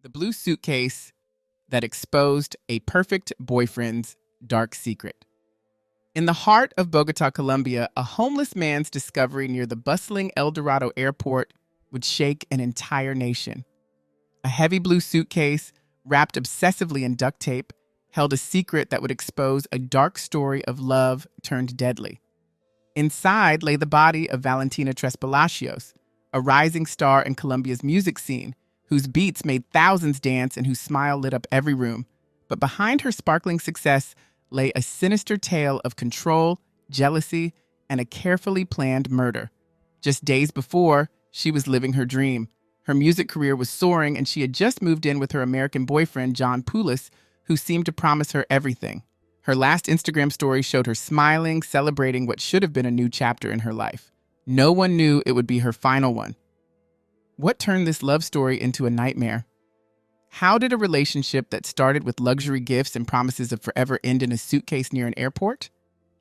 The blue suitcase that exposed a perfect boyfriend's dark secret. In the heart of Bogota, Colombia, a homeless man's discovery near the bustling El Dorado airport would shake an entire nation. A heavy blue suitcase, wrapped obsessively in duct tape, held a secret that would expose a dark story of love turned deadly. Inside lay the body of Valentina Tres Palacios, a rising star in Colombia's music scene, whose beats made thousands dance and whose smile lit up every room. But behind her sparkling success lay a sinister tale of control, jealousy, and a carefully planned murder. Just days before, she was living her dream. Her music career was soaring, and she had just moved in with her American boyfriend, John Poulos, who seemed to promise her everything. Her last Instagram story showed her smiling, celebrating what should have been a new chapter in her life. No one knew it would be her final one. What turned this love story into a nightmare? How did a relationship that started with luxury gifts and promises of forever end in a suitcase near an airport?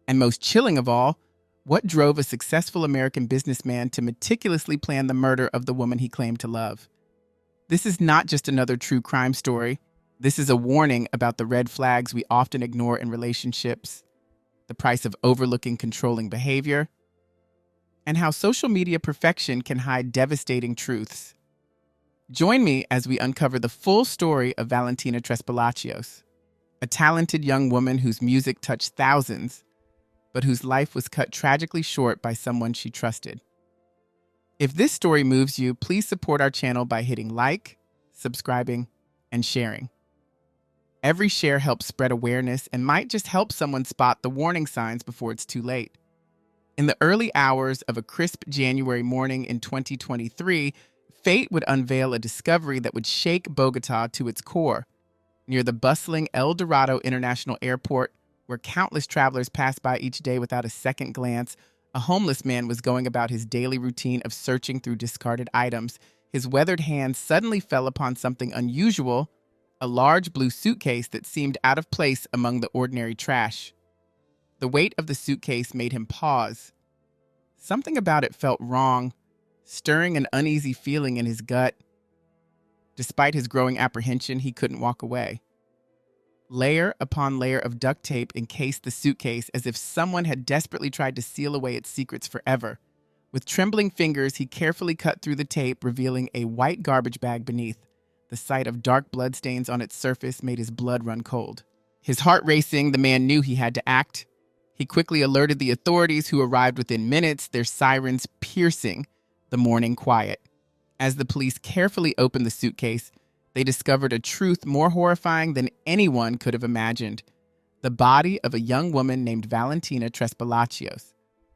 And most chilling of all, what drove a successful American businessman to meticulously plan the murder of the woman he claimed to love? This is not just another true crime story. This is a warning about the red flags we often ignore in relationships, the price of overlooking controlling behavior, and how social media perfection can hide devastating truths. Join me as we uncover the full story of Valentina Tres Palacios, a talented young woman whose music touched thousands, but whose life was cut tragically short by someone she trusted. If this story moves you, please support our channel by hitting like, subscribing, and sharing. Every share helps spread awareness and might just help someone spot the warning signs before it's too late. In the early hours of a crisp January morning in 2023, fate would unveil a discovery that would shake Bogota to its core. Near the bustling El Dorado International Airport, where countless travelers pass by each day without a second glance, a homeless man was going about his daily routine of searching through discarded items. His weathered hand suddenly fell upon something unusual, a large blue suitcase that seemed out of place among the ordinary trash. The weight of the suitcase made him pause. Something about it felt wrong, stirring an uneasy feeling in his gut. Despite his growing apprehension, he couldn't walk away. Layer upon layer of duct tape encased the suitcase as if someone had desperately tried to seal away its secrets forever. With trembling fingers, he carefully cut through the tape, revealing a white garbage bag beneath. The sight of dark bloodstains on its surface made his blood run cold. His heart racing, the man knew he had to act. He quickly alerted the authorities, who arrived within minutes, their sirens piercing the morning quiet. As the police carefully opened the suitcase, they discovered a truth more horrifying than anyone could have imagined: the body of a young woman named Valentina Tres Palacios.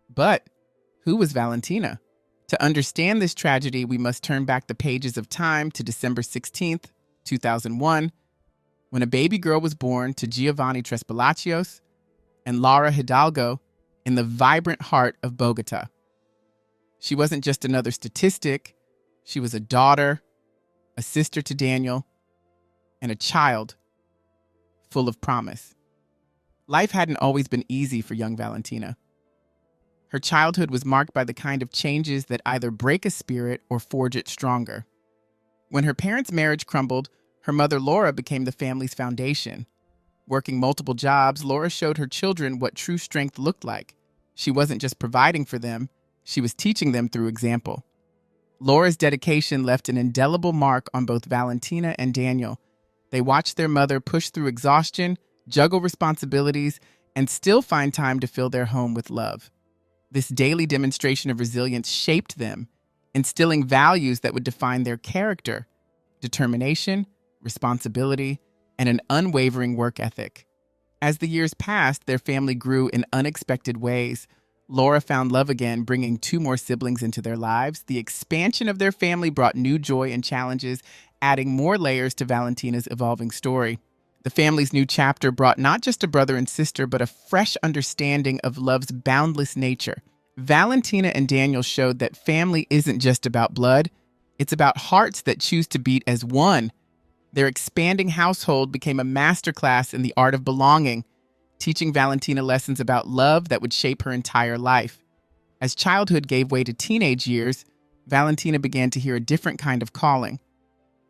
But who was Valentina? To understand this tragedy, we must turn back the pages of time to December 16th, 2001, when a baby girl was born to Giovanni Tres Palacios and Laura Hidalgo in the vibrant heart of Bogota. She wasn't just another statistic. She was a daughter, a sister to Daniel, and a child full of promise. Life hadn't always been easy for young Valentina. Her childhood was marked by the kind of changes that either break a spirit or forge it stronger. When her parents' marriage crumbled, her mother Laura became the family's foundation. Working multiple jobs, Laura showed her children what true strength looked like. She wasn't just providing for them, she was teaching them through example. Laura's dedication left an indelible mark on both Valentina and Daniel. They watched their mother push through exhaustion, juggle responsibilities, and still find time to fill their home with love. This daily demonstration of resilience shaped them, instilling values that would define their character: determination, responsibility, and an unwavering work ethic. As the years passed, their family grew in unexpected ways. Laura found love again, bringing 2 more siblings into their lives. The expansion of their family brought new joy and challenges, adding more layers to Valentina's evolving story. The family's new chapter brought not just a brother and sister, but a fresh understanding of love's boundless nature. Valentina and Daniel showed that family isn't just about blood, it's about hearts that choose to beat as one. Their expanding household became a masterclass in the art of belonging, teaching Valentina lessons about love that would shape her entire life. As childhood gave way to teenage years, Valentina began to hear a different kind of calling.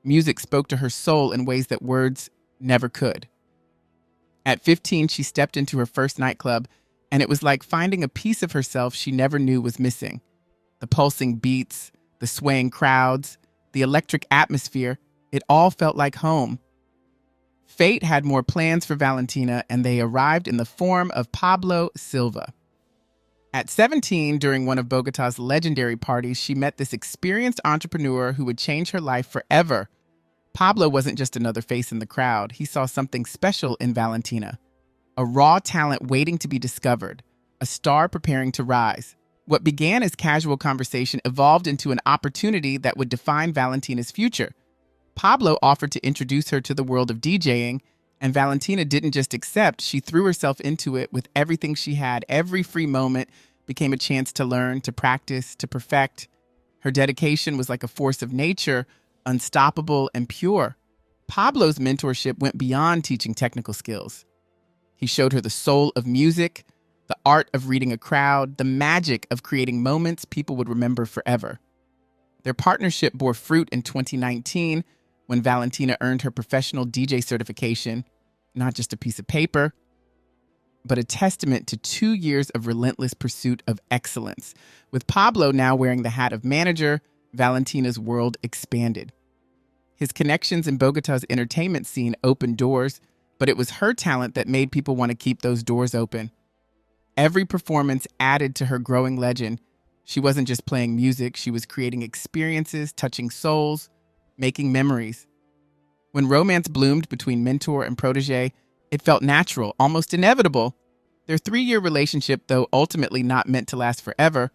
Music spoke to her soul in ways that words never could. At 15, she stepped into her first nightclub, and it was like finding a piece of herself she never knew was missing. The pulsing beats, the swaying crowds, the electric atmosphere, it all felt like home. Fate had more plans for Valentina, and they arrived in the form of Pablo Silva. At 17, during one of Bogota's legendary parties, she met this experienced entrepreneur who would change her life forever. Pablo wasn't just another face in the crowd. He saw something special in Valentina, a raw talent waiting to be discovered, a star preparing to rise. What began as casual conversation evolved into an opportunity that would define Valentina's future. Pablo offered to introduce her to the world of DJing, and Valentina didn't just accept, she threw herself into it with everything she had. Every free moment became a chance to learn, to practice, to perfect. Her dedication was like a force of nature, unstoppable and pure. Pablo's mentorship went beyond teaching technical skills. He showed her the soul of music, the art of reading a crowd, the magic of creating moments people would remember forever. Their partnership bore fruit in 2019 when Valentina earned her professional DJ certification, not just a piece of paper, but a testament to 2 years of relentless pursuit of excellence. With Pablo now wearing the hat of manager, Valentina's world expanded. His connections in Bogota's entertainment scene opened doors, but it was her talent that made people want to keep those doors open. Every performance added to her growing legend. She wasn't just playing music, she was creating experiences, touching souls, making memories. When romance bloomed between mentor and protege, it felt natural, almost inevitable. Their 3-year relationship, though ultimately not meant to last forever,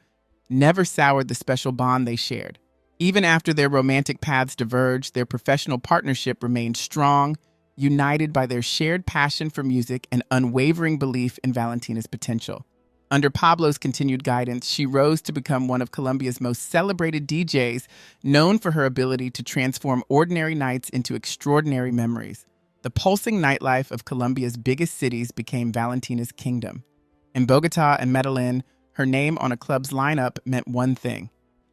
never soured the special bond they shared. Even after their romantic paths diverged, their professional partnership remained strong, united by their shared passion for music and unwavering belief in Valentina's potential. Under Pablo's continued guidance, she rose to become one of Colombia's most celebrated DJs, known for her ability to transform ordinary nights into extraordinary memories. The pulsing nightlife of Colombia's biggest cities became Valentina's kingdom. In Bogota and Medellin, her name on a club's lineup meant one thing: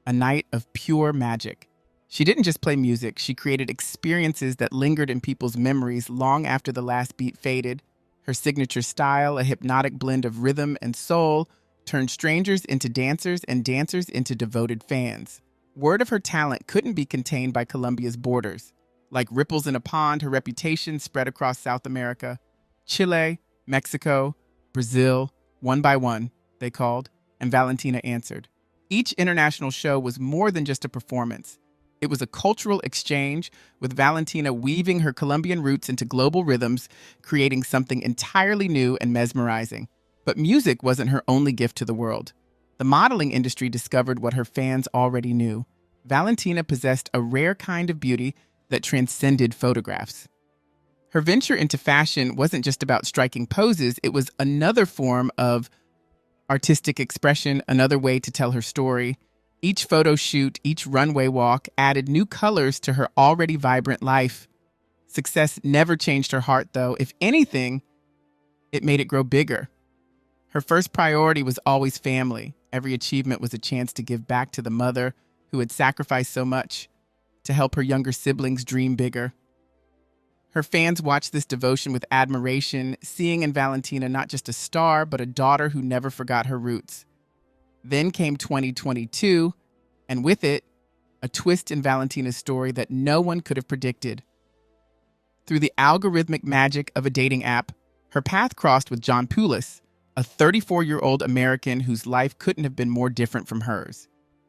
a night of pure magic. She didn't just play music, she created experiences that lingered in people's memories long after the last beat faded. Her signature style, a hypnotic blend of rhythm and soul, turned strangers into dancers and dancers into devoted fans. Word of her talent couldn't be contained by Colombia's borders. Like ripples in a pond, her reputation spread across South America. Chile, Mexico, Brazil, one by one, they called, and Valentina answered. Each international show was more than just a performance. It was a cultural exchange, with Valentina weaving her Colombian roots into global rhythms, creating something entirely new and mesmerizing. But music wasn't her only gift to the world. The modeling industry discovered what her fans already knew. Valentina possessed a rare kind of beauty that transcended photographs. Her venture into fashion wasn't just about striking poses, it was another form of artistic expression, another way to tell her story. Each photo shoot, each runway walk added new colors to her already vibrant life. Success never changed her heart, though. If anything, it made it grow bigger. Her first priority was always family. Every achievement was a chance to give back to the mother who had sacrificed so much to help her younger siblings dream bigger. Her fans watched this devotion with admiration, seeing in Valentina not just a star, but a daughter who never forgot her roots. Then came 2022, and with it, a twist in Valentina's story that no one could have predicted. Through the algorithmic magic of a dating app, her path crossed with John Pulis, a 34-year-old American whose life couldn't have been more different from hers.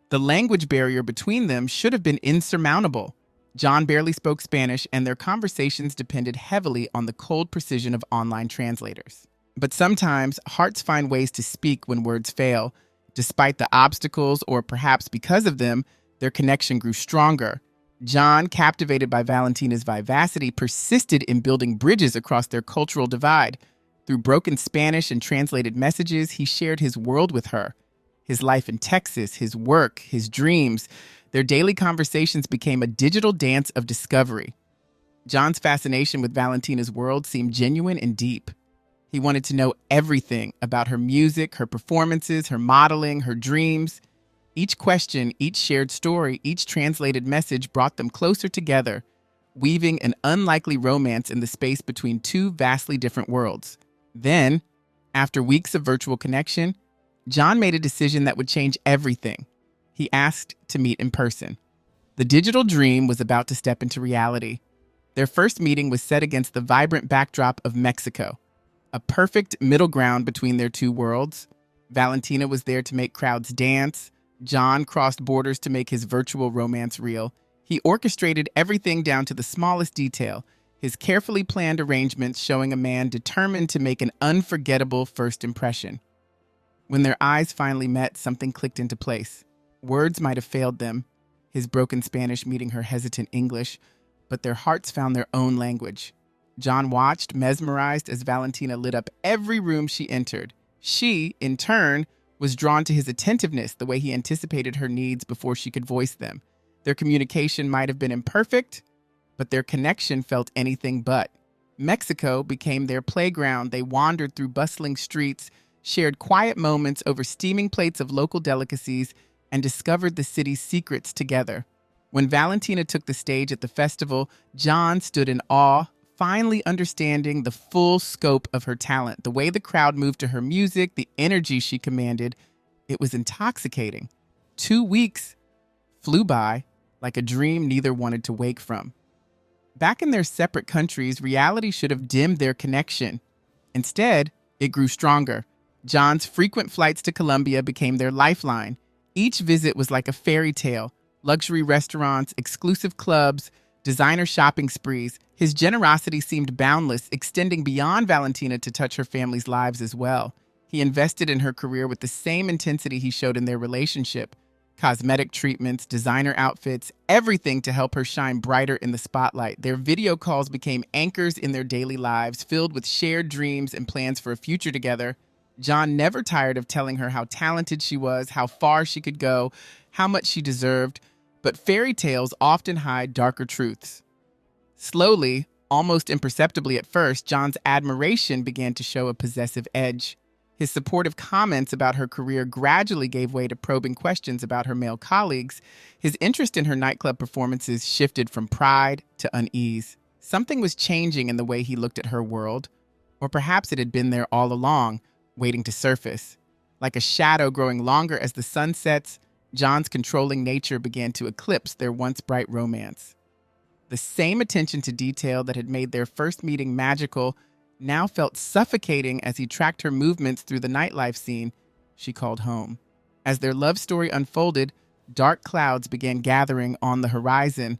The language barrier between them should have been insurmountable. John barely spoke Spanish, and their conversations depended heavily on the cold precision of online translators. But sometimes, hearts find ways to speak when words fail. Despite the obstacles, or perhaps because of them, their connection grew stronger. John, captivated by Valentina's vivacity, persisted in building bridges across their cultural divide. Through broken Spanish and translated messages, he shared his world with her. His life in Texas, his work, his dreams. Their daily conversations became a digital dance of discovery. John's fascination with Valentina's world seemed genuine and deep. He wanted to know everything about her music, her performances, her modeling, her dreams. Each question, each shared story, each translated message brought them closer together. weaving an unlikely romance in the space between two vastly different worlds. Then, after weeks of virtual connection, John made a decision that would change everything. He asked to meet in person. The digital dream was about to step into reality. Their first meeting was set against the vibrant backdrop of Mexico, a perfect middle ground between their two worlds. Valentina was there to make crowds dance. John crossed borders to make his virtual romance real. He orchestrated everything down to the smallest detail, his carefully planned arrangements showing a man determined to make an unforgettable first impression. When their eyes finally met, something clicked into place. Words might have failed them, his broken Spanish meeting her hesitant English, but their hearts found their own language. John watched, mesmerized, as Valentina lit up every room she entered. She, in turn, was drawn to his attentiveness, the way he anticipated her needs before she could voice them. Their communication might have been imperfect, but their connection felt anything but. Mexico became their playground. They wandered through bustling streets, shared quiet moments over steaming plates of local delicacies, and discovered the city's secrets together. When Valentina took the stage at the festival, John stood in awe, finally understanding the full scope of her talent. The way the crowd moved to her music, the energy she commanded, it was intoxicating. 2 weeks flew by like a dream neither wanted to wake from. Back in their separate countries, reality should have dimmed their connection. Instead, it grew stronger. John's frequent flights to Colombia became their lifeline. Each visit was like a fairy tale: luxury restaurants, exclusive clubs, designer shopping sprees. His generosity seemed boundless, extending beyond Valentina to touch her family's lives as well. He invested in her career with the same intensity he showed in their relationship. Cosmetic treatments, designer outfits, everything to help her shine brighter in the spotlight. Their video calls became anchors in their daily lives, filled with shared dreams and plans for a future together. John never tired of telling her how talented she was, how far she could go, how much she deserved. But fairy tales often hide darker truths. Slowly, almost imperceptibly at first, John's admiration began to show a possessive edge. His supportive comments about her career gradually gave way to probing questions about her male colleagues. His interest in her nightclub performances shifted from pride to unease. Something was changing in the way he looked at her world, or perhaps it had been there all along, waiting to surface. Like a shadow growing longer as the sun sets, John's controlling nature began to eclipse their once bright romance. The same attention to detail that had made their first meeting magical now felt suffocating as he tracked her movements through the nightlife scene she called home. As their love story unfolded, dark clouds began gathering on the horizon.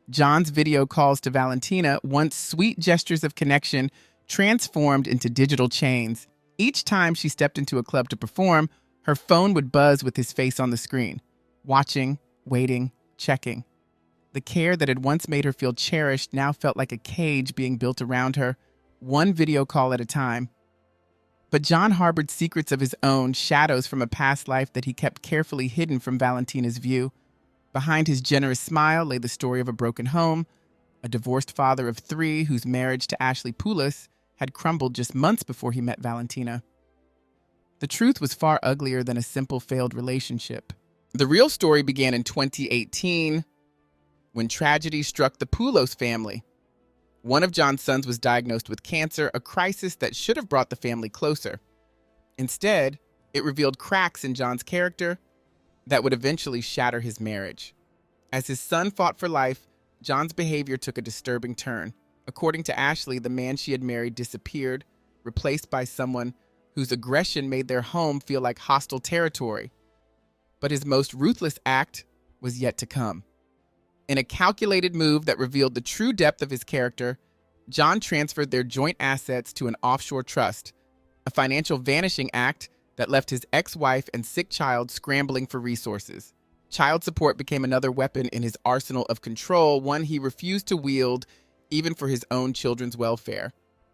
John's video calls to Valentina, once sweet gestures of connection, transformed into digital chains. Each time she stepped into a club to perform, her phone would buzz with his face on the screen, watching, waiting, checking. The care that had once made her feel cherished now felt like a cage being built around her, one video call at a time. But John harbored secrets of his own, shadows from a past life that he kept carefully hidden from Valentina's view. Behind his generous smile lay the story of a broken home, a divorced father of 3 whose marriage to Ashley Poulos had crumbled just months before he met Valentina. The truth was far uglier than a simple failed relationship. The real story began in 2018 when tragedy struck the Poulos family. One of John's sons was diagnosed with cancer, a crisis that should have brought the family closer. Instead, it revealed cracks in John's character that would eventually shatter his marriage. As his son fought for life, John's behavior took a disturbing turn. According to Ashley, the man she had married disappeared, replaced by someone whose aggression made their home feel like hostile territory. But his most ruthless act was yet to come. In a calculated move that revealed the true depth of his character, John transferred their joint assets to an offshore trust, a financial vanishing act that left his ex-wife and sick child scrambling for resources. Child support became another weapon in his arsenal of control, one he refused to wield even for his own children's welfare.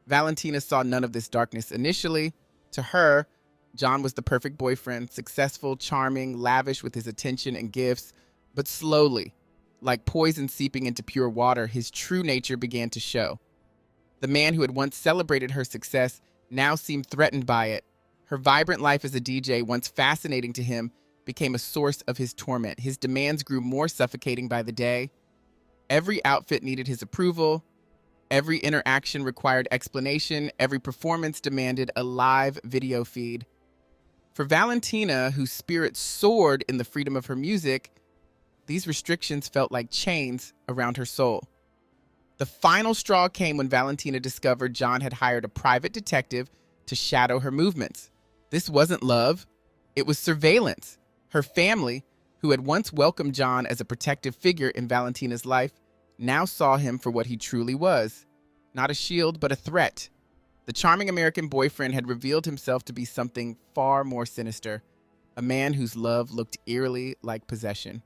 Valentina saw none of this darkness initially. To her, John was the perfect boyfriend, successful, charming, lavish with his attention and gifts. But slowly, like poison seeping into pure water, his true nature began to show. The man who had once celebrated her success now seemed threatened by it. Her vibrant life as a DJ, once fascinating to him, became a source of his torment. His demands grew more suffocating by the day. Every outfit needed his approval. Every interaction required explanation. Every performance demanded a live video feed. For Valentina, whose spirit soared in the freedom of her music, these restrictions felt like chains around her soul. The final straw came when Valentina discovered John had hired a private detective to shadow her movements. This wasn't love, it was surveillance. Her family, who had once welcomed John as a protective figure in Valentina's life, now saw him for what he truly was. Not a shield, but a threat. The charming American boyfriend had revealed himself to be something far more sinister, a man whose love looked eerily like possession.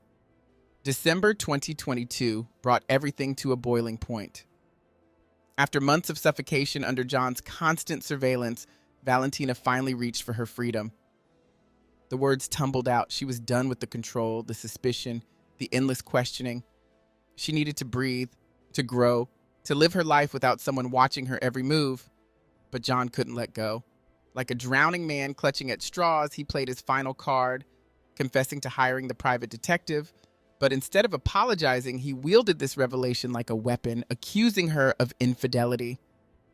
December 2022 brought everything to a boiling point. After months of suffocation under John's constant surveillance, Valentina finally reached for her freedom. The words tumbled out. She was done with the control, the suspicion, the endless questioning. She needed to breathe, to grow, to live her life without someone watching her every move. But John couldn't let go. Like a drowning man clutching at straws, he played his final card, confessing to hiring the private detective. But instead of apologizing, he wielded this revelation like a weapon, accusing her of infidelity.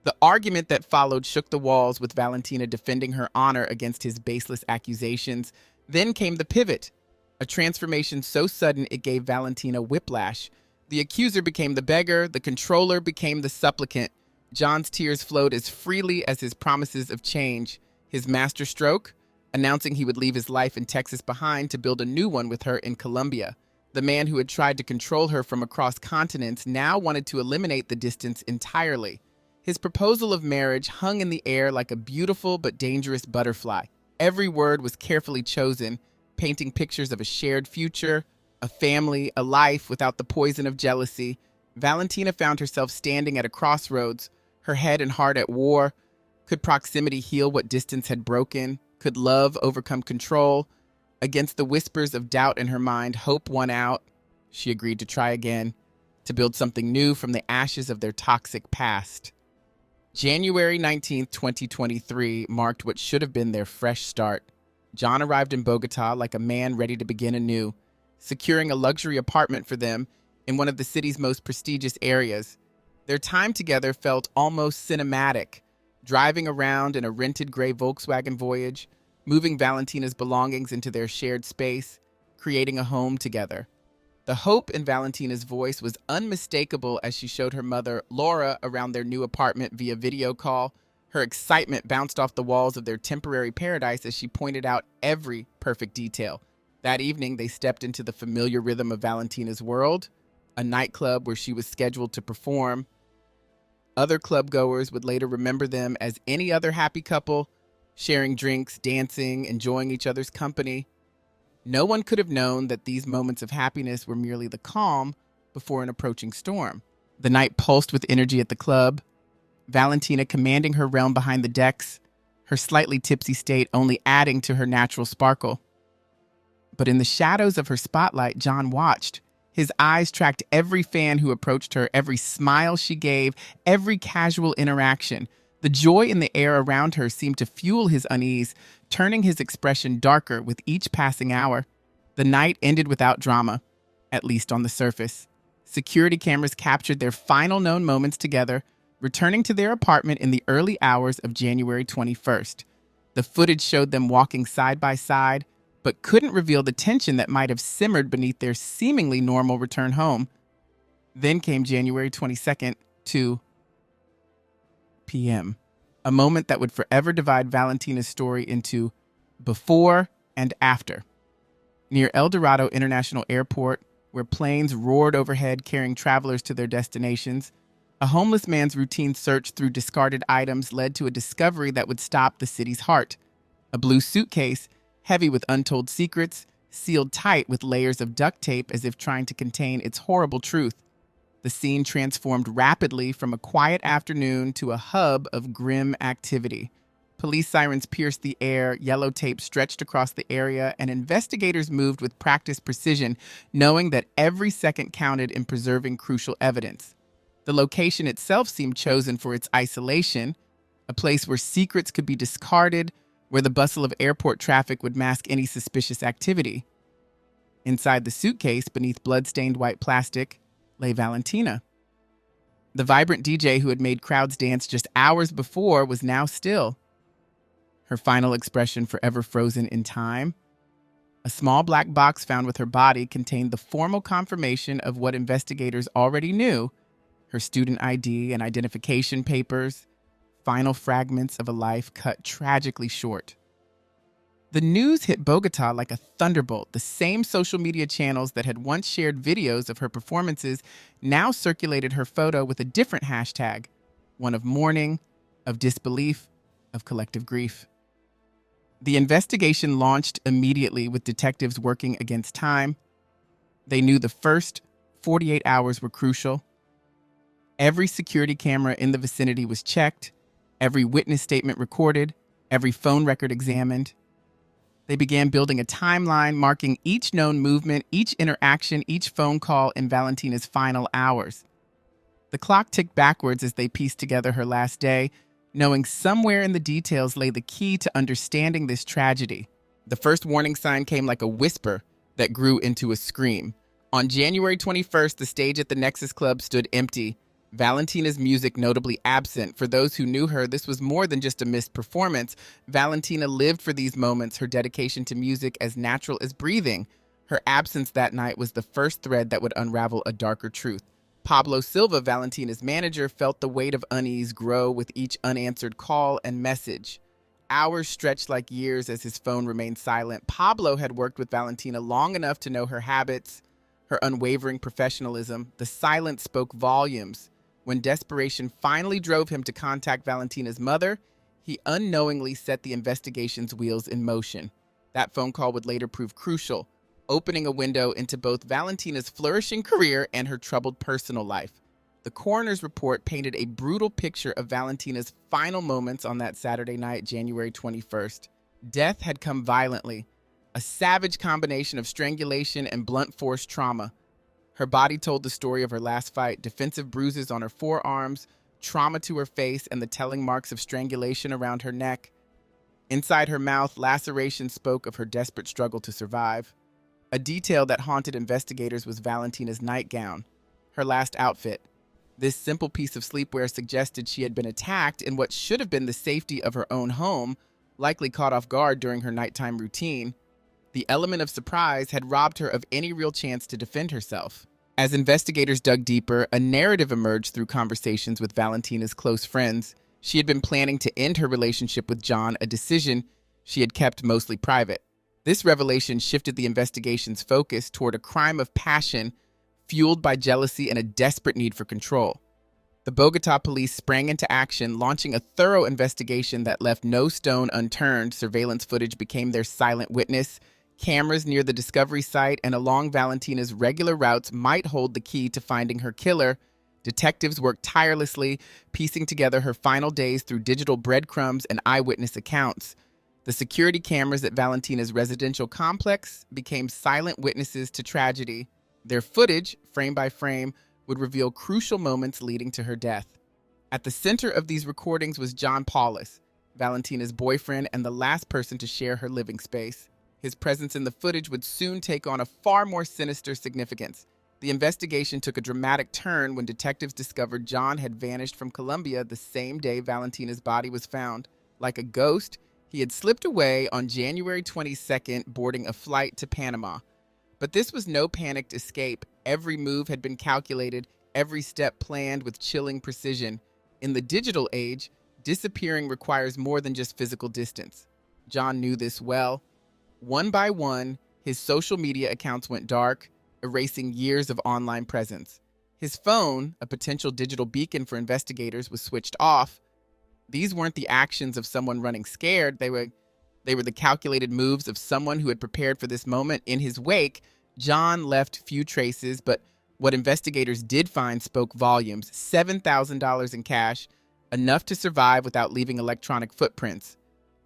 The argument that followed shook the walls, with Valentina defending her honor against his baseless accusations. Then came the pivot, a transformation so sudden it gave Valentina whiplash. The accuser became the beggar, the controller became the supplicant. John's tears flowed as freely as his promises of change. His masterstroke, announcing he would leave his life in Texas behind to build a new one with her in Colombia. The man who had tried to control her from across continents now wanted to eliminate the distance entirely. His proposal of marriage hung in the air like a beautiful but dangerous butterfly. Every word was carefully chosen, painting pictures of a shared future, a family, a life without the poison of jealousy. Valentina found herself standing at a crossroads, her head and heart at war. Could proximity heal what distance had broken? Could love overcome control? Against the whispers of doubt in her mind, hope won out. She agreed to try again, to build something new from the ashes of their toxic past. January 19th, 2023 marked what should have been their fresh start. John arrived in Bogota like a man ready to begin anew, securing a luxury apartment for them in one of the city's most prestigious areas. Their time together felt almost cinematic, driving around in a rented gray Volkswagen Voyage, moving Valentina's belongings into their shared space, creating a home together. The hope in Valentina's voice was unmistakable as she showed her mother, Laura, around their new apartment via video call. Her excitement bounced off the walls of their temporary paradise as she pointed out every perfect detail. That evening, they stepped into the familiar rhythm of Valentina's world, a nightclub where she was scheduled to perform. Other club-goers would later remember them as any other happy couple, sharing drinks, dancing, enjoying each other's company. No one could have known that these moments of happiness were merely the calm before an approaching storm. The night pulsed with energy at the club, Valentina commanding her realm behind the decks, her slightly tipsy state only adding to her natural sparkle. But in the shadows of her spotlight, John watched. His eyes tracked every fan who approached her, every smile she gave, every casual interaction. The joy in the air around her seemed to fuel his unease, turning his expression darker with each passing hour. The night ended without drama, at least on the surface. Security cameras captured their final known moments together, returning to their apartment in the early hours of January 21st. The footage showed them walking side by side, but couldn't reveal the tension that might have simmered beneath their seemingly normal return home. Then came January 22nd, 2 p.m., a moment that would forever divide Valentina's story into before and after. Near El Dorado International Airport, where planes roared overhead carrying travelers to their destinations, a homeless man's routine search through discarded items led to a discovery that would stop the city's heart. A blue suitcase, heavy with untold secrets, sealed tight with layers of duct tape as if trying to contain its horrible truth. The scene transformed rapidly from a quiet afternoon to a hub of grim activity. Police sirens pierced the air, yellow tape stretched across the area, and investigators moved with practiced precision, knowing that every second counted in preserving crucial evidence. The location itself seemed chosen for its isolation, a place where secrets could be discarded, where the bustle of airport traffic would mask any suspicious activity. Inside the suitcase, beneath blood-stained white plastic, lay Valentina. The vibrant DJ who had made crowds dance just hours before was now still, her final expression forever frozen in time. A small black box found with her body contained the formal confirmation of what investigators already knew: her student ID and identification papers, final fragments of a life cut tragically short. The news hit Bogota like a thunderbolt. The same social media channels that had once shared videos of her performances now circulated her photo with a different hashtag, one of mourning, of disbelief, of collective grief. The investigation launched immediately with detectives working against time. They knew the first 48 hours were crucial. Every security camera in the vicinity was checked, every witness statement recorded, every phone record examined. They began building a timeline marking each known movement, each interaction, each phone call in Valentina's final hours. The clock ticked backwards as they pieced together her last day, knowing somewhere in the details lay the key to understanding this tragedy. The first warning sign came like a whisper that grew into a scream. On January 21st, the stage at the Nexus Club stood empty, Valentina's music notably absent. For those who knew her, this was more than just a missed performance. Valentina lived for these moments, her dedication to music as natural as breathing. Her absence that night was the first thread that would unravel a darker truth. Pablo Silva, Valentina's manager, felt the weight of unease grow with each unanswered call and message. Hours stretched like years as his phone remained silent. Pablo had worked with Valentina long enough to know her habits, her unwavering professionalism. The silence spoke volumes. When desperation finally drove him to contact Valentina's mother, he unknowingly set the investigation's wheels in motion. That phone call would later prove crucial, opening a window into both Valentina's flourishing career and her troubled personal life. The coroner's report painted a brutal picture of Valentina's final moments on that Saturday night, January 21st. Death had come violently, a savage combination of strangulation and blunt force trauma. Her body told the story of her last fight: defensive bruises on her forearms, trauma to her face, and the telling marks of strangulation around her neck. Inside her mouth, lacerations spoke of her desperate struggle to survive. A detail that haunted investigators was Valentina's nightgown, her last outfit. This simple piece of sleepwear suggested she had been attacked in what should have been the safety of her own home, likely caught off guard during her nighttime routine. The element of surprise had robbed her of any real chance to defend herself. As investigators dug deeper, a narrative emerged through conversations with Valentina's close friends. She had been planning to end her relationship with John, a decision she had kept mostly private. This revelation shifted the investigation's focus toward a crime of passion fueled by jealousy and a desperate need for control. The Bogota police sprang into action, launching a thorough investigation that left no stone unturned. Surveillance footage became their silent witness. Cameras near the discovery site and along Valentina's regular routes might hold the key to finding her killer. Detectives worked tirelessly, piecing together her final days through digital breadcrumbs and eyewitness accounts. The security cameras at Valentina's residential complex became silent witnesses to tragedy. Their footage, frame by frame, would reveal crucial moments leading to her death. At the center of these recordings was John Paulus, Valentina's boyfriend and the last person to share her living space. His presence in the footage would soon take on a far more sinister significance. The investigation took a dramatic turn when detectives discovered John had vanished from Colombia the same day Valentina's body was found. Like a ghost, he had slipped away on January 22nd, boarding a flight to Panama. But this was no panicked escape. Every move had been calculated, every step planned with chilling precision. In the digital age, disappearing requires more than just physical distance. John knew this well. One by one, his social media accounts went dark, erasing years of online presence. His phone, a potential digital beacon for investigators, was switched off. These weren't the actions of someone running scared. They were the calculated moves of someone who had prepared for this moment. In his wake, John left few traces, but what investigators did find spoke volumes. $7,000 in cash, enough to survive without leaving electronic footprints.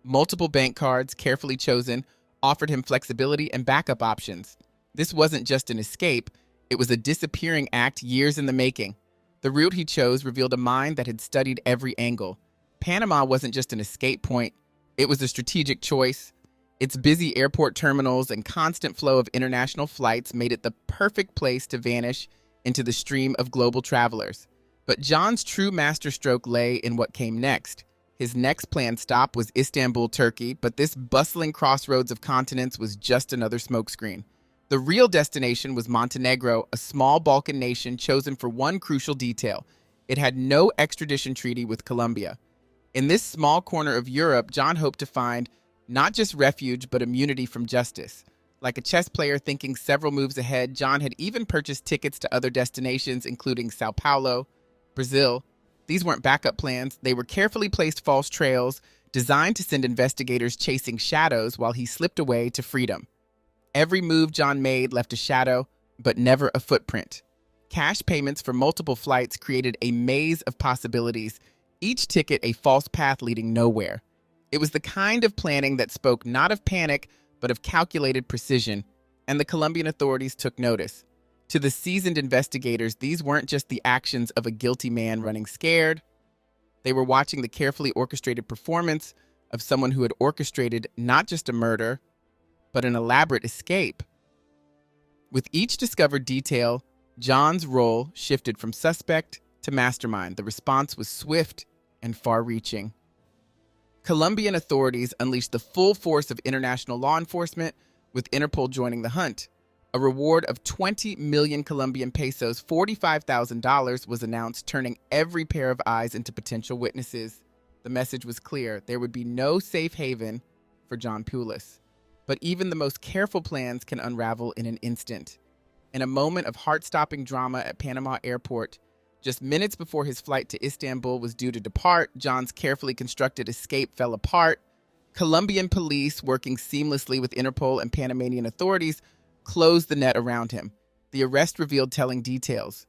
Multiple bank cards, carefully chosen, offered him flexibility and backup options. This wasn't just an escape, it was a disappearing act years in the making. The route he chose revealed a mind that had studied every angle. Panama wasn't just an escape point, it was a strategic choice. Its busy airport terminals and constant flow of international flights made it the perfect place to vanish into the stream of global travelers. But John's true masterstroke lay in what came next. His next planned stop was Istanbul, Turkey, but this bustling crossroads of continents was just another smokescreen. The real destination was Montenegro, a small Balkan nation chosen for one crucial detail. It had no extradition treaty with Colombia. In this small corner of Europe, John hoped to find not just refuge, but immunity from justice. Like a chess player thinking several moves ahead, John had even purchased tickets to other destinations, including Sao Paulo, Brazil. These weren't backup plans. They were carefully placed false trails designed to send investigators chasing shadows while he slipped away to freedom. Every move John made left a shadow, but never a footprint. Cash payments for multiple flights created a maze of possibilities, each ticket a false path leading nowhere. It was the kind of planning that spoke not of panic, but of calculated precision, and the Colombian authorities took notice. To the seasoned investigators, these weren't just the actions of a guilty man running scared. They were watching the carefully orchestrated performance of someone who had orchestrated not just a murder, but an elaborate escape. With each discovered detail, John's role shifted from suspect to mastermind. The response was swift and far-reaching. Colombian authorities unleashed the full force of international law enforcement, with Interpol joining the hunt. A reward of 20 million Colombian pesos, $45,000, was announced, turning every pair of eyes into potential witnesses. The message was clear. There would be no safe haven for John Pulis. But even the most careful plans can unravel in an instant. In a moment of heart-stopping drama at Panama Airport, just minutes before his flight to Istanbul was due to depart, John's carefully constructed escape fell apart. Colombian police, working seamlessly with Interpol and Panamanian authorities, closed the net around him. The arrest revealed telling details.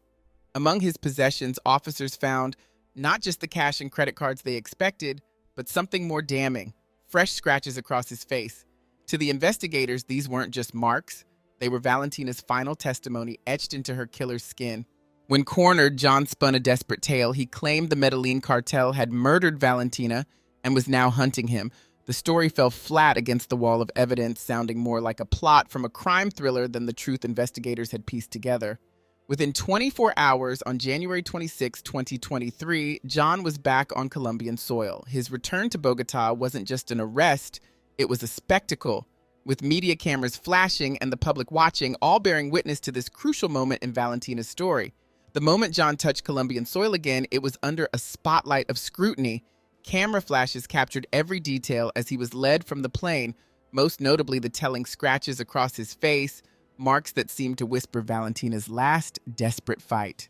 Among his possessions, officers found not just the cash and credit cards they expected, but something more damning: fresh scratches across his face. To the investigators, these weren't just marks. They were Valentina's final testimony etched into her killer's skin. When cornered, John spun a desperate tale. He claimed the Medellin cartel had murdered Valentina and was now hunting him. The story fell flat against the wall of evidence, sounding more like a plot from a crime thriller than the truth investigators had pieced together. Within 24 hours, on January 26, 2023, John was back on Colombian soil. His return to Bogotá wasn't just an arrest, it was a spectacle, with media cameras flashing and the public watching, all bearing witness to this crucial moment in Valentina's story. The moment John touched Colombian soil again, it was under a spotlight of scrutiny. Camera flashes captured every detail as he was led from the plane, most notably the telling scratches across his face, marks that seemed to whisper Valentina's last desperate fight.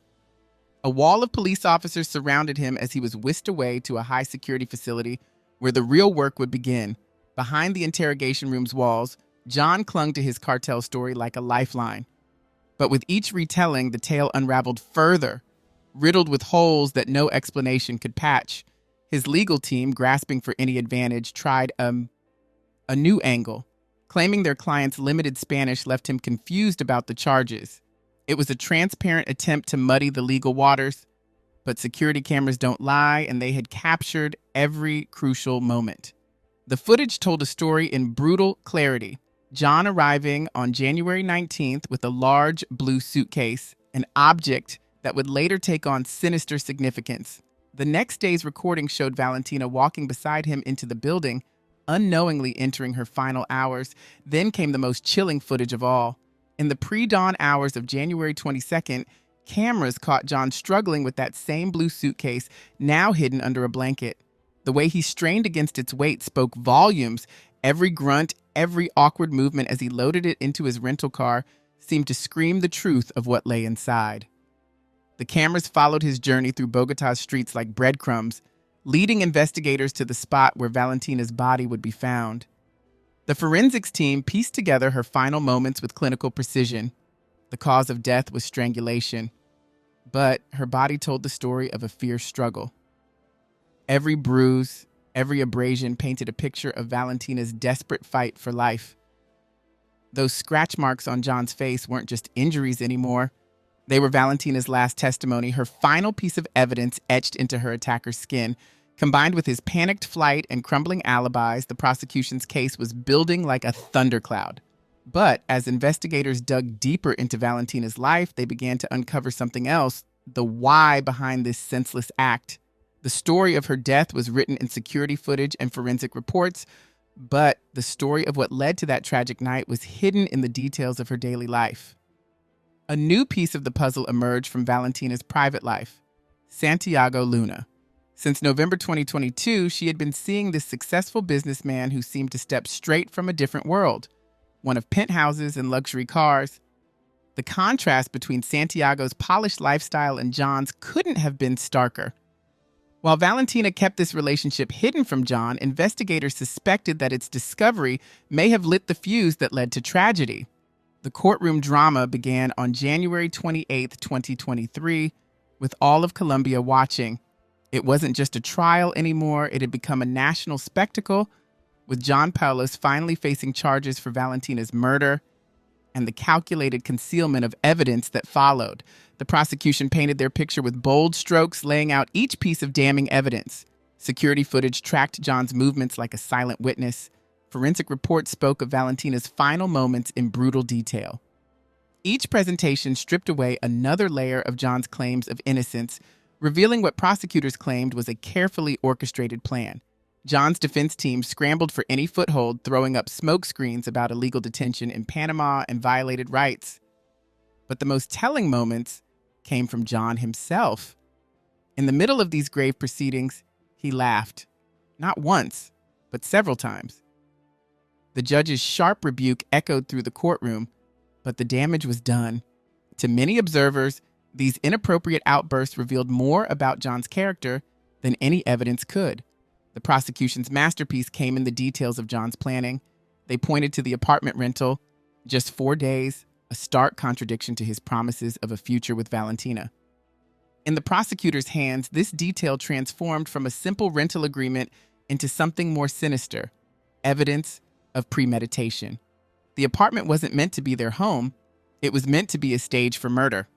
A wall of police officers surrounded him as he was whisked away to a high-security facility where the real work would begin. Behind the interrogation room's walls, John clung to his cartel story like a lifeline. But with each retelling, the tale unraveled further, riddled with holes that no explanation could patch. His legal team, grasping for any advantage, tried a new angle. Claiming their client's limited Spanish left him confused about the charges. It was a transparent attempt to muddy the legal waters, but security cameras don't lie, and they had captured every crucial moment. The footage told a story in brutal clarity. John arriving on January 19th with a large blue suitcase, an object that would later take on sinister significance. The next day's recording showed Valentina walking beside him into the building, unknowingly entering her final hours. Then came the most chilling footage of all. In the pre-dawn hours of January 22nd, cameras caught John struggling with that same blue suitcase, now hidden under a blanket. The way he strained against its weight spoke volumes. Every grunt, every awkward movement as he loaded it into his rental car seemed to scream the truth of what lay inside. The cameras followed his journey through Bogotá's streets like breadcrumbs, leading investigators to the spot where Valentina's body would be found. The forensics team pieced together her final moments with clinical precision. The cause of death was strangulation, but her body told the story of a fierce struggle. Every bruise, every abrasion painted a picture of Valentina's desperate fight for life. Those scratch marks on John's face weren't just injuries anymore. They were Valentina's last testimony, her final piece of evidence etched into her attacker's skin. Combined with his panicked flight and crumbling alibis, the prosecution's case was building like a thundercloud. But as investigators dug deeper into Valentina's life, they began to uncover something else: the why behind this senseless act. The story of her death was written in security footage and forensic reports, but the story of what led to that tragic night was hidden in the details of her daily life. A new piece of the puzzle emerged from Valentina's private life: Santiago Luna. Since November 2022, she had been seeing this successful businessman who seemed to step straight from a different world, one of penthouses and luxury cars. The contrast between Santiago's polished lifestyle and John's couldn't have been starker. While Valentina kept this relationship hidden from John, investigators suspected that its discovery may have lit the fuse that led to tragedy. The courtroom drama began on January 28, 2023, with all of Colombia watching. It wasn't just a trial anymore, it had become a national spectacle, with John Paulos finally facing charges for Valentina's murder and the calculated concealment of evidence that followed. The prosecution painted their picture with bold strokes, laying out each piece of damning evidence. Security footage tracked John's movements like a silent witness. Forensic reports spoke of Valentina's final moments in brutal detail. Each presentation stripped away another layer of John's claims of innocence, revealing what prosecutors claimed was a carefully orchestrated plan. John's defense team scrambled for any foothold, throwing up smokescreens about illegal detention in Panama and violated rights. But the most telling moments came from John himself. In the middle of these grave proceedings, he laughed. Not once, but several times. The judge's sharp rebuke echoed through the courtroom, but the damage was done. To many observers, these inappropriate outbursts revealed more about John's character than any evidence could. The prosecution's masterpiece came in the details of John's planning. They pointed to the apartment rental, just 4 days, a stark contradiction to his promises of a future with Valentina. In the prosecutor's hands, this detail transformed from a simple rental agreement into something more sinister: evidence of premeditation. The apartment wasn't meant to be their home. It was meant to be a stage for murder.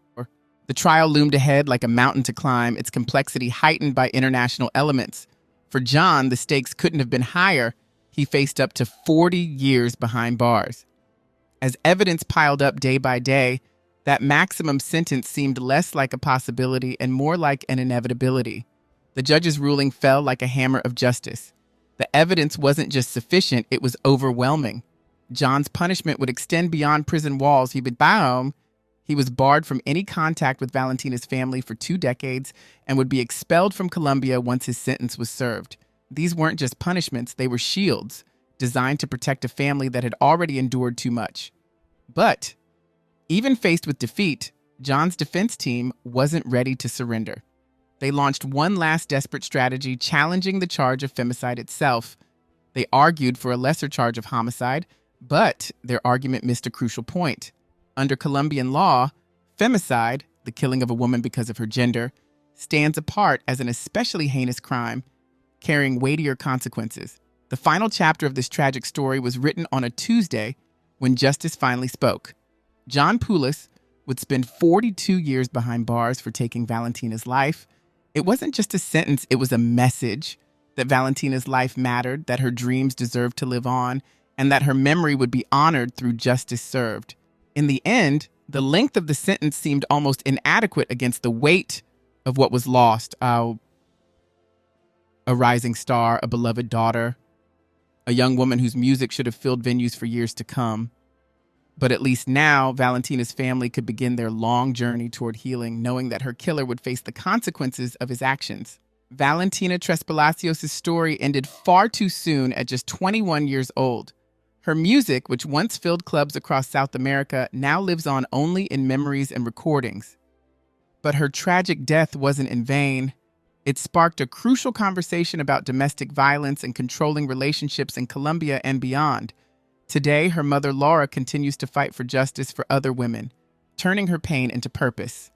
The trial loomed ahead like a mountain to climb, its complexity heightened by international elements. For John, the stakes couldn't have been higher. He faced up to 40 years behind bars. As evidence piled up day by day, that maximum sentence seemed less like a possibility and more like an inevitability. The judge's ruling fell like a hammer of justice. The evidence wasn't just sufficient, it was overwhelming. John's punishment would extend beyond prison walls. He was barred from any contact with Valentina's family for 2 decades and would be expelled from Colombia once his sentence was served. These weren't just punishments, they were shields, designed to protect a family that had already endured too much. But even faced with defeat, John's defense team wasn't ready to surrender. They launched one last desperate strategy, challenging the charge of femicide itself. They argued for a lesser charge of homicide, but their argument missed a crucial point. Under Colombian law, femicide, the killing of a woman because of her gender, stands apart as an especially heinous crime, carrying weightier consequences. The final chapter of this tragic story was written on a Tuesday when justice finally spoke. John Paulos would spend 42 years behind bars for taking Valentina's life. It wasn't just a sentence, it was a message that Valentina's life mattered, that her dreams deserved to live on, and that her memory would be honored through justice served. In the end, the length of the sentence seemed almost inadequate against the weight of what was lost. A rising star, a beloved daughter, a young woman whose music should have filled venues for years to come. But at least now, Valentina's family could begin their long journey toward healing, knowing that her killer would face the consequences of his actions. Valentina Tres Palacios' story ended far too soon at just 21 years old. Her music, which once filled clubs across South America, now lives on only in memories and recordings. But her tragic death wasn't in vain. It sparked a crucial conversation about domestic violence and controlling relationships in Colombia and beyond. Today, her mother Laura continues to fight for justice for other women, turning her pain into purpose.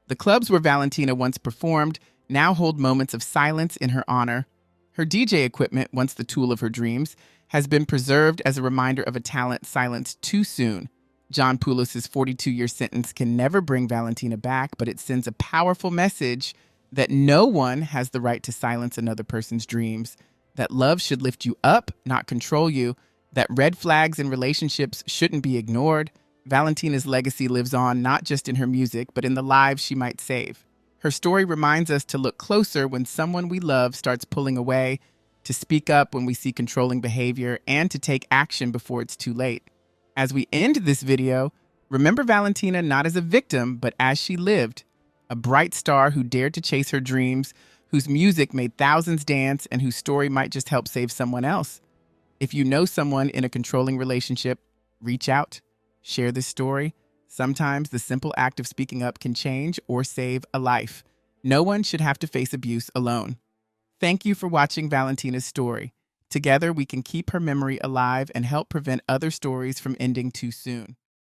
The clubs where Valentina once performed now hold moments of silence in her honor. Her DJ equipment, once the tool of her dreams, has been preserved as a reminder of a talent silenced too soon. John Paulos' 42-year sentence can never bring Valentina back, but it sends a powerful message that no one has the right to silence another person's dreams, that love should lift you up, not control you, that red flags in relationships shouldn't be ignored. Valentina's legacy lives on not just in her music, but in the lives she might save. Her story reminds us to look closer when someone we love starts pulling away, to speak up when we see controlling behavior, and to take action before it's too late. As we end this video, remember Valentina not as a victim, but as she lived, a bright star who dared to chase her dreams, whose music made thousands dance, and whose story might just help save someone else. If you know someone in a controlling relationship, reach out, share this story. Sometimes the simple act of speaking up can change or save a life. No one should have to face abuse alone. Thank you for watching Valentina's story. Together, we can keep her memory alive and help prevent other stories from ending too soon.